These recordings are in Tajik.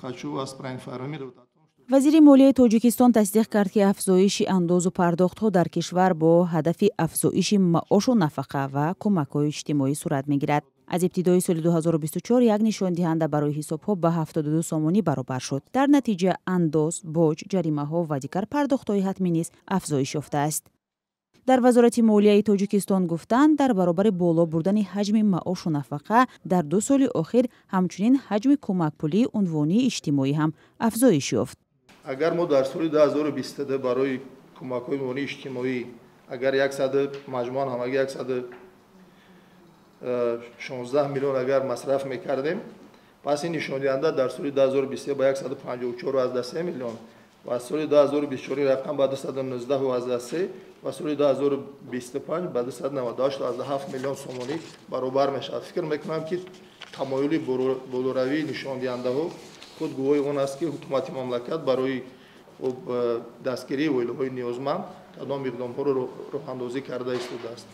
хочу вас проинформировать о том, что... вазири молияи тоҷикистон тасдиқ кард ки афзоиши андозу пардохтҳо дар кишвар бо ҳадафи афзоиши маошу нафақа ва кӯмакҳои иҷтимоӣ сурат мегирад. аз ибтидои соли 2024 як нишондиҳанда барои ҳисобҳо ба 72 сомонӣ баробар шуд. дар натиҷа андоз, боҷ, ҷаримаҳо ва дигар пардохтҳои ҳатмӣ низ афзоиш ёфтааст. дар вазорати молияи тоҷикистон гуфтанд, дар баробари боло бурдани ҳаҷми маошу нафақа дар 2 соли охир ҳамчунин ҳаҷми кӯмакпулии унвонии иҷтимоӣ ҳам афзоиш ёфт. агар мо дар соли 2020 барои кӯмакҳои унвонии иҷтимоӣ агар 100 маҷмуан ҳамагӣ 116 миллион агар масраф мекардем, пас ин нишондиҳанда дар соли 2023 ба 154,3 миллион ва соли 2024 рақам ба 219,3 ва соли 2025 ба 298,7 миллион сомонӣ баробар мешавад. фикр мекунам ки тамоюли болоравии нишондиҳандаҳо худ гувоҳи он аст ки ҳукумати мамлакат барои дастгирии оилаҳои ниёзманд кадом иқдомҳоро роҳандозӣ карда истодааст.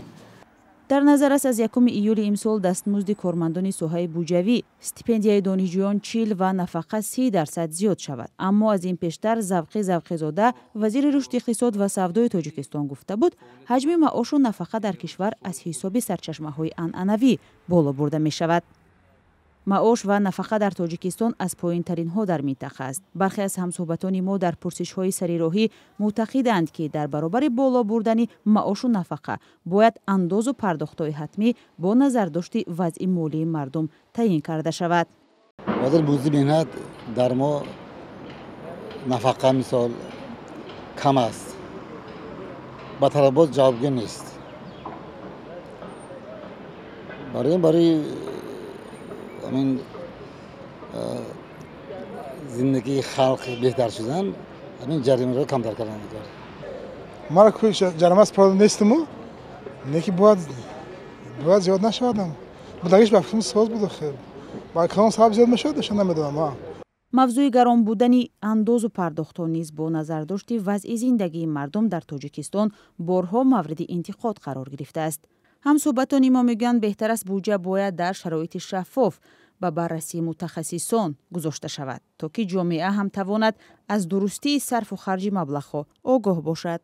дар назар аст аз 1 июли имсол дастмузди кормандони соҳаи буҷавӣ, стипендияи донишҷӯён 40 ва нафақа 30% зиёд шавад. аммо аз ин пештар Завқизода, вазири рушди иқтисод ва савдои Тоҷикистон гуфта буд, ҳаҷми маошу нафақа дар кишвар аз ҳисоби сарчашмаҳои анъанавӣ боло бурда мешавад. маош ва нафақа дар Тоҷикистон аз поинтаринҳо дар минтақа аст. бархе аз ҳамсуҳбатони мо дар пурсишҳои сарироҳӣ мӯътақиданд, ки дар баробари боло бурдани маошу нафақа бояд андозу пардохтҳои ҳатмӣ бо назардошти вазъи молии мардум таъин карда шавад. вазир бузи меҳнат дар мо нафақа мисол кам аст, ба талабот ҷавобгӯ нест. барои همین زندگی خلق بهتر شدن همین جریمه رو کمتر کردن می‌کنه. ما را کوی جریمه از پول نیستم نه که باید زیاد نشودم. بداگیش بخشم ساز بود خیر. با کلان صاحب زیاد میشد نشون نمیدادم. мавзӯи гарон будани андозу пардохтҳо низ бо назардошти вазъи зиндагии мардум дар Тоҷикистон борҳо мавриди интиқод қарор гирифтааст. ҳамсуҳбатони мо мегӯянд беҳтар аст буҷа бояд дар шароити шаффоф ба баррасии мутахассисон гузошта шавад, то ки ҷомеа ҳам тавонад аз дурустии сарфу харҷи маблағҳо огоҳ бошад.